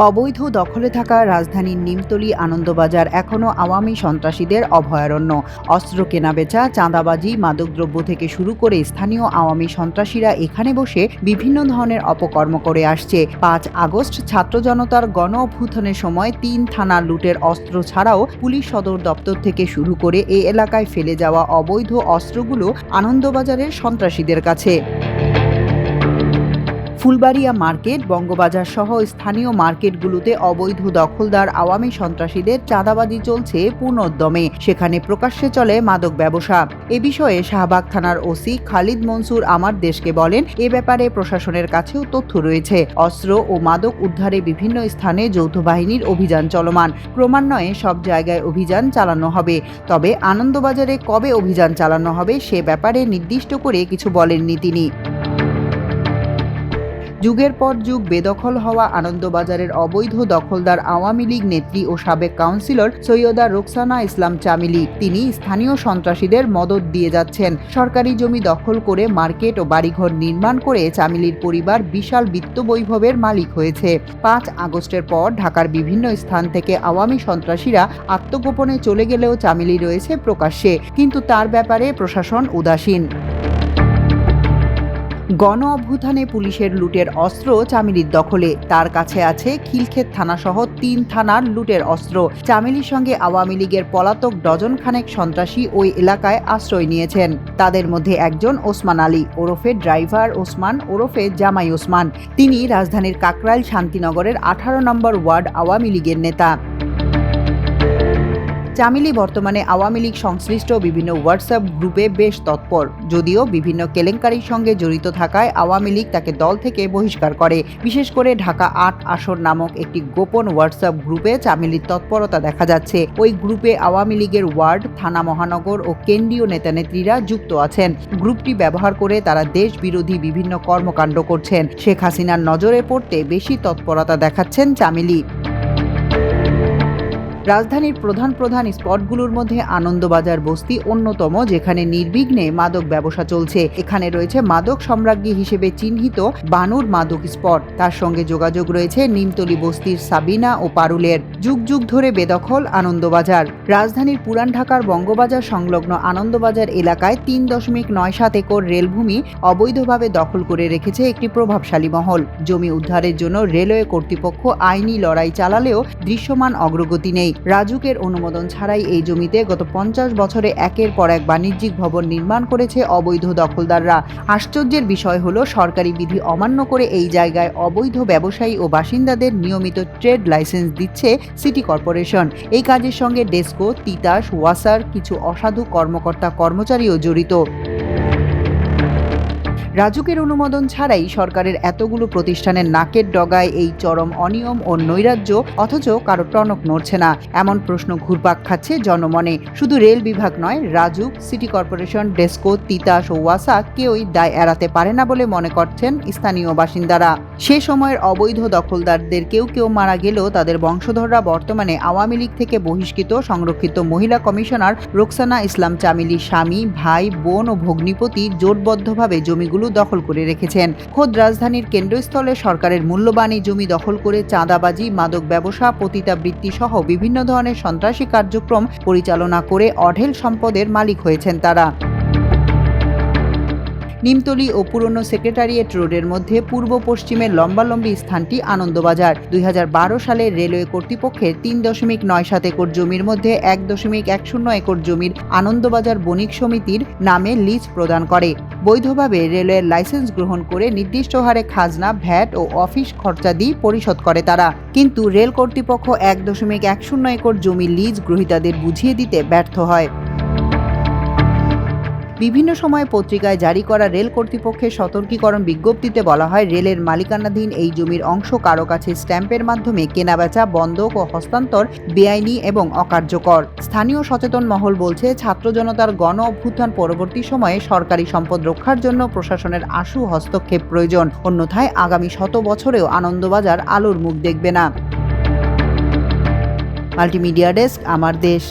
অবৈধ দখলে থাকা রাজধানীর নিমতলী আনন্দবাজার এখনও আওয়ামী সন্ত্রাসীদের অভয়ারণ্য। অস্ত্র কেনাবেচা, চাঁদাবাজি, মাদকদ্রব্য থেকে শুরু করে স্থানীয় আওয়ামী সন্ত্রাসীরা এখানে বসে বিভিন্ন ধরনের অপকর্ম করে আসছে। ৫ আগস্ট ছাত্র জনতার গণ অভ্যুত্থানের সময় ৩ থানার লুটের অস্ত্র ছাড়াও পুলিশ সদর দপ্তর থেকে শুরু করে এই এলাকায় ফেলে যাওয়া অবৈধ অস্ত্রগুলো আনন্দবাজারের সন্ত্রাসীদের কাছে। ফুলবাড়িয়া মার্কেট, বঙ্গবাজার সহ স্থানীয় মার্কেটগুলোতে অবৈধ দখলদার আওয়ামী সন্ত্রাসীদের চাঁদাবাজি চলছে পূর্ণোদ্যমে। সেখানে প্রকাশ্যে চলে মাদক ব্যবসা। এ বিষয়ে শাহবাগ থানার ওসি খালিদ মনসুর আমার দেশকে বলেন, এ ব্যাপারে প্রশাসনের কাছেও তথ্য রয়েছে। অস্ত্র ও মাদক উদ্ধারে বিভিন্ন স্থানে যৌথ বাহিনীর অভিযান চলমান। ক্রমান্বয়ে সব জায়গায় অভিযান চালানো হবে। তবে আনন্দবাজারে কবে অভিযান চালানো হবে সে ব্যাপারে নির্দিষ্ট করে কিছু বলেননি তিনি। যুগের পর যুগ বেদখল হওয়া আনন্দবাজারের অবৈধ দখলদার আওয়ামী লীগ নেত্রী ও সাবেক কাউন্সিলর সৈয়দা রোকসানা ইসলাম চামিলি, তিনি স্থানীয় সন্ত্রাসীদের মদদ দিয়ে যাচ্ছেন। সরকারি জমি দখল করে মার্কেট ও বাড়িঘর নির্মাণ করে চামিলির পরিবার বিশাল বিত্তবৈভবের মালিক হয়েছে। ৫ আগস্টের পর ঢাকার বিভিন্ন স্থান থেকে আওয়ামী সন্ত্রাসীরা আত্মগোপনে চলে গেলেও চামিলি রয়েছে প্রকাশ্যে, কিন্তু তার ব্যাপারে প্রশাসন উদাসীন। গণ অভ্যুত্থানে পুলিশের লুটের অস্ত্র চামিলির দখলে। তার কাছে আছে খিলক্ষেত থানাসহ ৩ থানার লুটের অস্ত্র। চামিলির সঙ্গে আওয়ামী লীগের পলাতক ডজন খানেক সন্ত্রাসী ওই এলাকায় আশ্রয় নিয়েছেন। তাদের মধ্যে একজন ওসমান আলী ওরফে ড্রাইভার ওসমান ওরফে জামাই ওসমান। তিনি রাজধানীর কাকরাইল শান্তিনগরের ১৮ নম্বর ওয়ার্ড আওয়ামী লীগের নেতা। চামিলি বর্তমানে আওয়ামী লীগ সংশ্লিষ্ট বিভিন্ন হোয়াটসঅ্যাপ গ্রুপে বেশ তৎপর। যদিও বিভিন্ন কেলেঙ্কারির সঙ্গে জড়িত থাকায় আওয়ামী লীগ তাকে দল থেকে বহিষ্কার করে। বিশেষ করে ঢাকা ৮ আসর নামক একটি গোপন হোয়াটসঅ্যাপ গ্রুপে চামিলির তৎপরতা দেখা যাচ্ছে। ওই গ্রুপে আওয়ামী লীগের ওয়ার্ড, থানা, মহানগর ও কেন্দ্রীয় নেতানেত্রীরা যুক্ত আছেন। গ্রুপটি ব্যবহার করে তারা দেশ বিরোধী বিভিন্ন কর্মকাণ্ড করছেন। শেখ হাসিনার নজরে পড়তে বেশি তৎপরতা দেখাচ্ছেন চামিলি। রাজধানীর প্রধান স্পটগুলোর মধ্যে আনন্দবাজার বস্তি অন্যতম, যেখানে নির্বিঘ্নে মাদক ব্যবসা চলছে। এখানে রয়েছে মাদক সম্রাজ্ঞী হিসেবে চিহ্নিত বানুর মাদক স্পট। তার সঙ্গে যোগাযোগ রয়েছে নিমতলী বস্তির সাবিনা ও পারুলের। যুগ যুগ ধরে বেদখল আনন্দবাজার। রাজধানীর পুরান ঢাকার বঙ্গবাজার সংলগ্ন আনন্দবাজার এলাকায় ৩.৯৭ একর রেলভূমি অবৈধভাবে দখল করে রেখেছে একটি প্রভাবশালী মহল। জমি উদ্ধারের জন্য রেলওয়ে কর্তৃপক্ষ আইনি লড়াই চালালেও দৃশ্যমান অগ্রগতি নেই। রাজুকের অনুমোদন ছাড়াই এই জমিতে গত ৫০ বছরে একের পর এক বাণিজ্যিক ভবন নির্মাণ করেছে অবৈধ দখলদাররা। আশ্চর্যের বিষয় হলো, সরকারি বিধি অমান্য করে এই জায়গায় অবৈধ ব্যবসায়ী ও বাসিন্দাদের নিয়মিত ট্রেড লাইসেন্স দিচ্ছে সিটি কর্পোরেশন। এই কাজের সঙ্গে ডেসকো, তিতাস, ওয়াসার কিছু অসাধু কর্মকর্তা কর্মচারীও জড়িত। রাজুকের অনুমোদন ছাড়াই সরকারের এতগুলো প্রতিষ্ঠানের নাকের ডগায় এই চরম অনিয়ম ও নৈরাজ্য, অথচ কারো টনক নড়ছে না। এমন প্রশ্ন ঘুরপাক খাচ্ছে জনমনে। শুধু রেল বিভাগ নয়, রাজুক, সিটি কর্পোরেশন, ডেসকো, তিতাস ও ওয়াসা কেউই দায় এড়াতে পারে না বলে মনে করছেন স্থানীয় বাসিন্দারা। সে সময়ের অবৈধ দখলদারদের কেউ মারা গেলেও তাদের বংশধররা বর্তমানে আওয়ামী লীগ থেকে বহিষ্কৃত সংরক্ষিত মহিলা কমিশনার রোকসানা ইসলাম চামিলির স্বামী, ভাই, বোন ও ভগ্নিপতি জোটবদ্ধভাবে জমিগুলো দখল করে রেখেছেন। খোদ রাজধানীর কেন্দ্রস্থলে সরকারের মূল্যবান এই জমি দখল করে চাঁদাবাজি, মাদক ব্যবসা, পতিতাবৃত্তি সহ বিভিন্ন ধরনের সন্ত্রাসী কার্যক্রম পরিচালনা করে অঢেল সম্পদের মালিক হয়েছেন তারা। নিমতলী ও পুরনো সেক্রেটারিয়েট রোডের মধ্যে পূর্ব পশ্চিমের লম্বালম্বী স্থানটি আনন্দবাজার। ২০১২ সালে রেলওয়ে কর্তৃপক্ষের ৩.৯৭ একর জমির মধ্যে ১.১০ একর জমির আনন্দবাজার বণিক সমিতির নামে লিজ প্রদান করে। বৈধভাবে রেলওয়ের লাইসেন্স গ্রহণ করে নির্দিষ্ট হারে খাজনা, ভ্যাট ও অফিস খরচাদি পরিশোধ করে তারা। কিন্তু রেল কর্তৃপক্ষ ১.১০ একর জমি লিজ গ্রহীতাদের বুঝিয়ে দিতে ব্যর্থ হয়। বিভিন্ন সময়ে পত্রিকায় জারি করা রেল কর্তৃপক্ষের সতর্কীকরণ বিজ্ঞপ্তিতে বলা হয়, রেলের মালিকানাধীন এই জমির অংশ কারো কাছে স্ট্যাম্পের মাধ্যমে কেনাবেচা, বন্ধক ও হস্তান্তর বেআইনি এবং অকার্যকর। স্থানীয় সচেতন মহল বলছে, ছাত্র জনতার গণ অভ্যুত্থান পরবর্তী সময়ে সরকারি সম্পদ রক্ষার জন্য প্রশাসনের আশু হস্তক্ষেপ প্রয়োজন। অন্যথায় আগামী ১০০ বছরেও আনন্দবাজার আলোর মুখ দেখবে না। মাল্টিমিডিয়া ডেস্ক, আমার দেশ।